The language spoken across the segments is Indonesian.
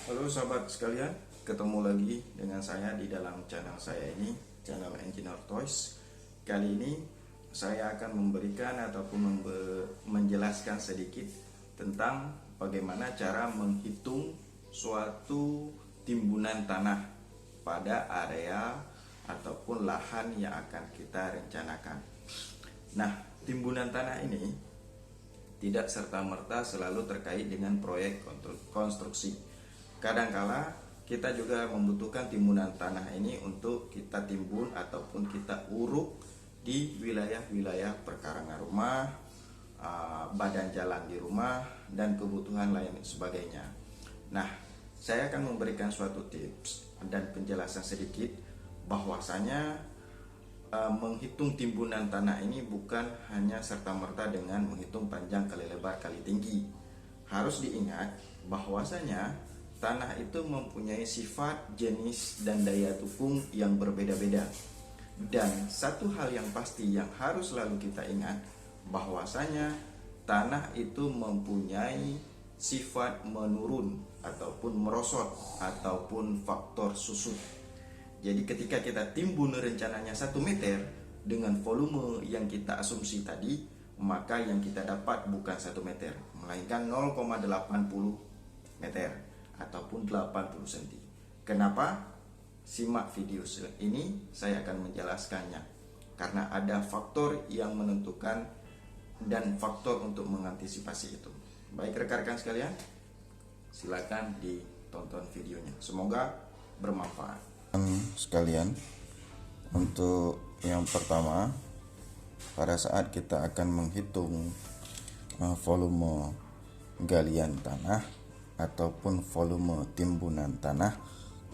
Halo sahabat sekalian, ketemu lagi dengan saya di dalam channel saya ini, channel Engineer Toys. Kali ini saya akan memberikan ataupun menjelaskan sedikit tentang bagaimana cara menghitung suatu timbunan tanah pada area ataupun lahan yang akan kita rencanakan. Nah, timbunan tanah ini tidak serta-merta selalu terkait dengan proyek konstruksi. Kadangkala kita juga membutuhkan timbunan tanah ini untuk kita timbun ataupun kita uruk di wilayah-wilayah perkarangan rumah, badan jalan di rumah, dan kebutuhan lain sebagainya. Nah, saya akan memberikan suatu tips dan penjelasan sedikit bahwasanya menghitung timbunan tanah ini bukan hanya serta-merta dengan menghitung panjang kali lebar kali tinggi. Harus diingat bahwasanya tanah itu mempunyai sifat, jenis, dan daya dukung yang berbeda-beda. Dan satu hal yang pasti yang harus selalu kita ingat bahwasanya tanah itu mempunyai sifat menurun ataupun merosot ataupun faktor susut. Jadi ketika kita timbun rencananya 1 meter dengan volume yang kita asumsi tadi, maka yang kita dapat bukan 1 meter, melainkan 0,80 meter ataupun 80 cm. Kenapa? Simak video ini, saya akan menjelaskannya. Karena ada faktor yang menentukan dan faktor untuk mengantisipasi itu. Baik rekan-rekan sekalian, silakan ditonton videonya. Semoga bermanfaat. Sekalian, untuk yang pertama, pada saat kita akan menghitung volume galian tanah ataupun volume timbunan tanah,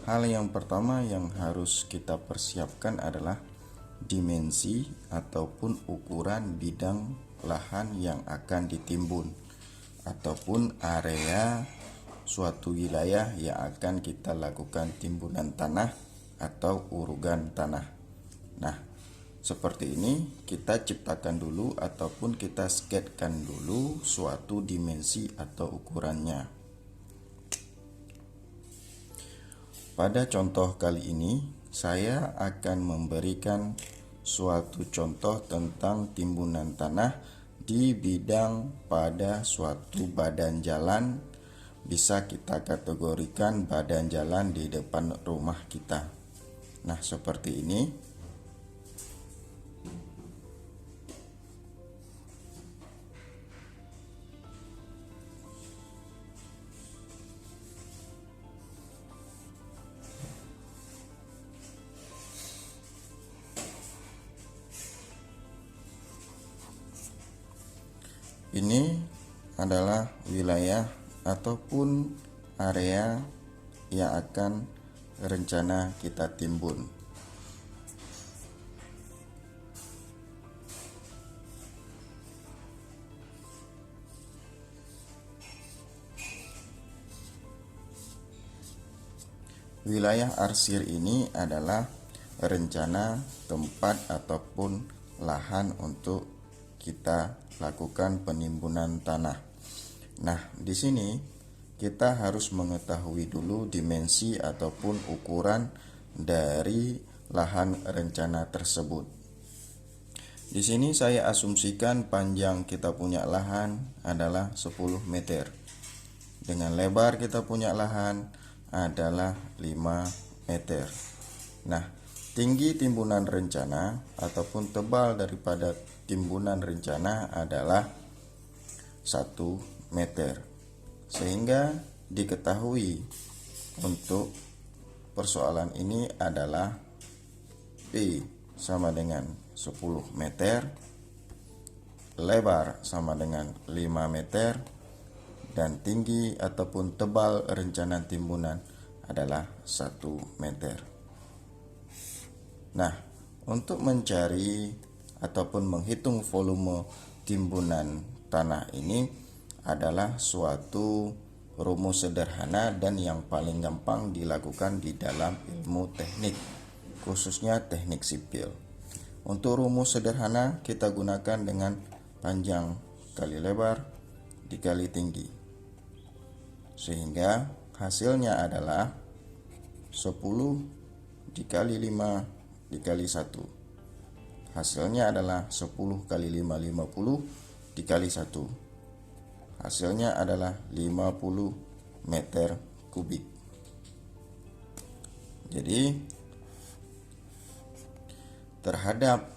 hal yang pertama yang harus kita persiapkan adalah dimensi ataupun ukuran bidang lahan yang akan ditimbun ataupun area suatu wilayah yang akan kita lakukan timbunan tanah atau urugan tanah. Nah, seperti ini kita ciptakan dulu ataupun kita sketkan dulu suatu dimensi atau ukurannya. Pada contoh kali ini, saya akan memberikan suatu contoh tentang timbunan tanah di bidang pada suatu badan jalan. Bisa kita kategorikan badan jalan di depan rumah kita. Nah, seperti ini. Ini adalah wilayah ataupun area yang akan rencana kita timbun. Wilayah arsir ini adalah rencana tempat ataupun lahan untuk kita lakukan penimbunan tanah. Nah, di sini kita harus mengetahui dulu dimensi ataupun ukuran dari lahan rencana tersebut. Di sini saya asumsikan panjang kita punya lahan adalah 10 meter. Dengan lebar kita punya lahan adalah 5 meter. Nah, tinggi timbunan rencana ataupun tebal daripada timbunan rencana adalah 1 meter. Sehingga diketahui untuk persoalan ini adalah P sama dengan 10 meter, lebar sama dengan 5 meter, dan tinggi ataupun tebal rencana timbunan adalah 1 meter. Nah, untuk mencari ataupun menghitung volume timbunan tanah ini adalah suatu rumus sederhana dan yang paling gampang dilakukan di dalam ilmu teknik, khususnya teknik sipil. Untuk rumus sederhana kita gunakan dengan panjang kali lebar dikali tinggi. Sehingga hasilnya adalah 10 dikali 5 dikali 1. Hasilnya adalah 10 kali 5, 50 dikali 1. Hasilnya adalah 50 meter kubik. Jadi terhadap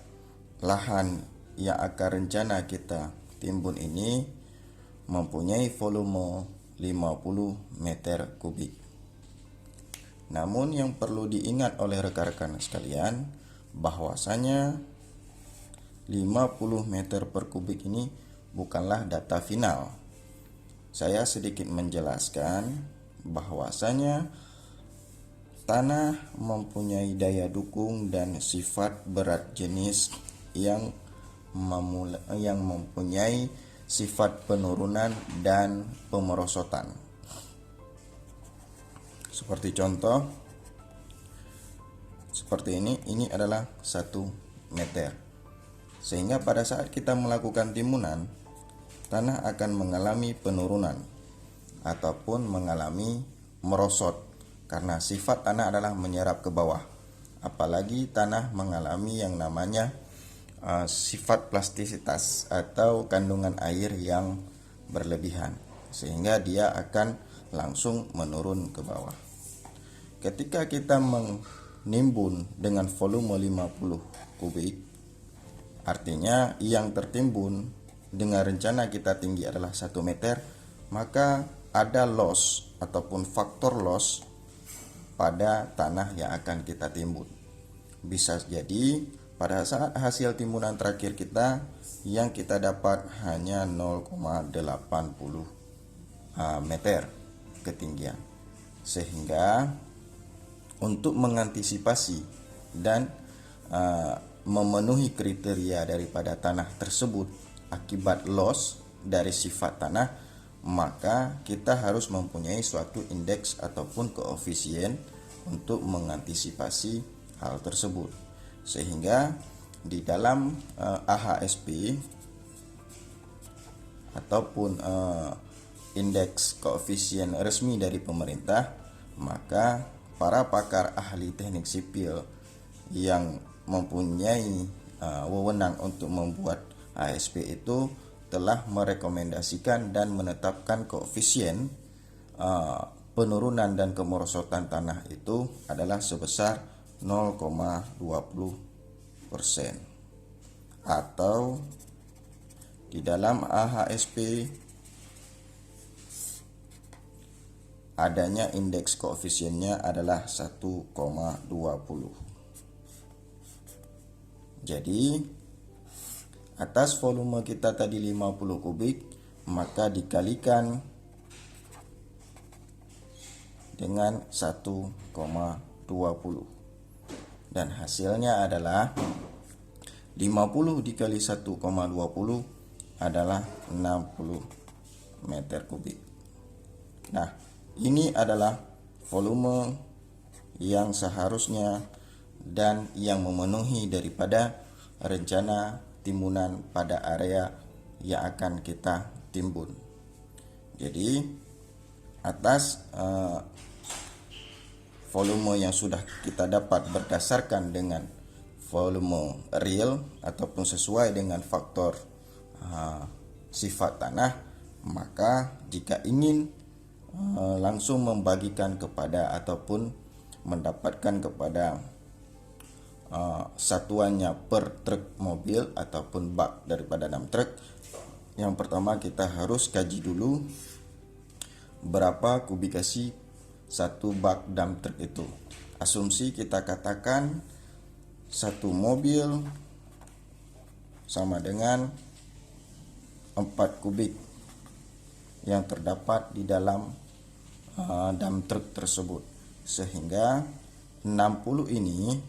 lahan yang akan rencana kita timbun ini mempunyai volume 50 meter kubik. Namun yang perlu diingat oleh rekan-rekan sekalian bahwasanya 50 meter per kubik ini bukanlah data final. Saya sedikit menjelaskan bahwasanya tanah mempunyai daya dukung dan sifat berat jenis yang mempunyai sifat penurunan dan pemerosotan. Seperti contoh seperti ini adalah 1 meter. Sehingga pada saat kita melakukan timbunan, tanah akan mengalami penurunan ataupun mengalami merosot karena sifat tanah adalah menyerap ke bawah. Apalagi tanah mengalami yang namanya sifat plastisitas atau kandungan air yang berlebihan, sehingga dia akan langsung menurun ke bawah. Ketika kita menimbun dengan volume 50 kubik, artinya yang tertimbun dengan rencana kita tinggi adalah 1 meter, maka ada loss ataupun faktor loss pada tanah yang akan kita timbun. Bisa jadi pada saat hasil timbunan terakhir kita yang kita dapat hanya 0,80 meter ketinggian. Sehingga untuk mengantisipasi dan memenuhi kriteria daripada tanah tersebut akibat loss dari sifat tanah, maka kita harus mempunyai suatu indeks ataupun koefisien untuk mengantisipasi hal tersebut. Sehingga di dalam AHSP ataupun indeks koefisien resmi dari pemerintah, maka para pakar ahli teknik sipil yang mempunyai wewenang untuk membuat AHSP itu telah merekomendasikan dan menetapkan koefisien penurunan dan kemerosotan tanah itu adalah sebesar 0,20%, atau di dalam AHSP adanya indeks koefisiennya adalah 1,20. Jadi atas volume kita tadi 50 kubik, maka dikalikan dengan 1,20 dan hasilnya adalah 50 dikali 1,20 adalah 60 meter kubik. Nah, ini adalah volume yang seharusnya dan yang memenuhi daripada rencana timbunan pada area yang akan kita timbun. Jadi atas volume yang sudah kita dapat berdasarkan dengan volume real ataupun sesuai dengan faktor sifat tanah, maka jika ingin langsung membagikan kepada ataupun mendapatkan kepada satuannya per truk mobil ataupun bak daripada dump truck, yang pertama kita harus kaji dulu berapa kubikasi satu bak dump truck itu. Asumsi kita katakan satu mobil sama dengan 4 kubik yang terdapat di dalam dump truck tersebut, sehingga 60 ini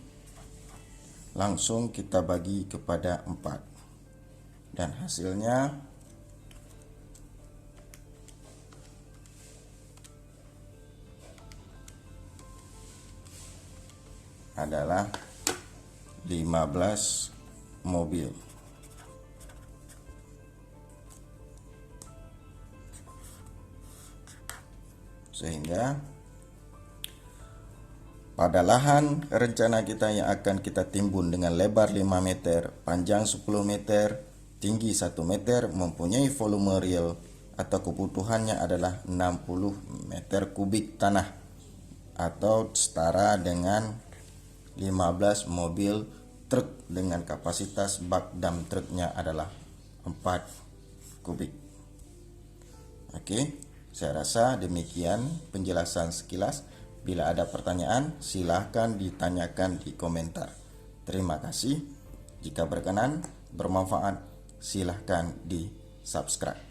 langsung kita bagi kepada 4 dan hasilnya adalah 15 mobil. Sehingga pada lahan rencana kita yang akan kita timbun dengan lebar 5 meter, panjang 10 meter, tinggi 1 meter, mempunyai volume real atau kebutuhannya adalah 60 meter kubik tanah atau setara dengan 15 mobil truk dengan kapasitas bak dam truknya adalah 4 kubik. Oke, saya rasa demikian penjelasan sekilas. Bila ada pertanyaan, silahkan ditanyakan di komentar. Terima kasih. Jika berkenan, bermanfaat, silahkan di subscribe.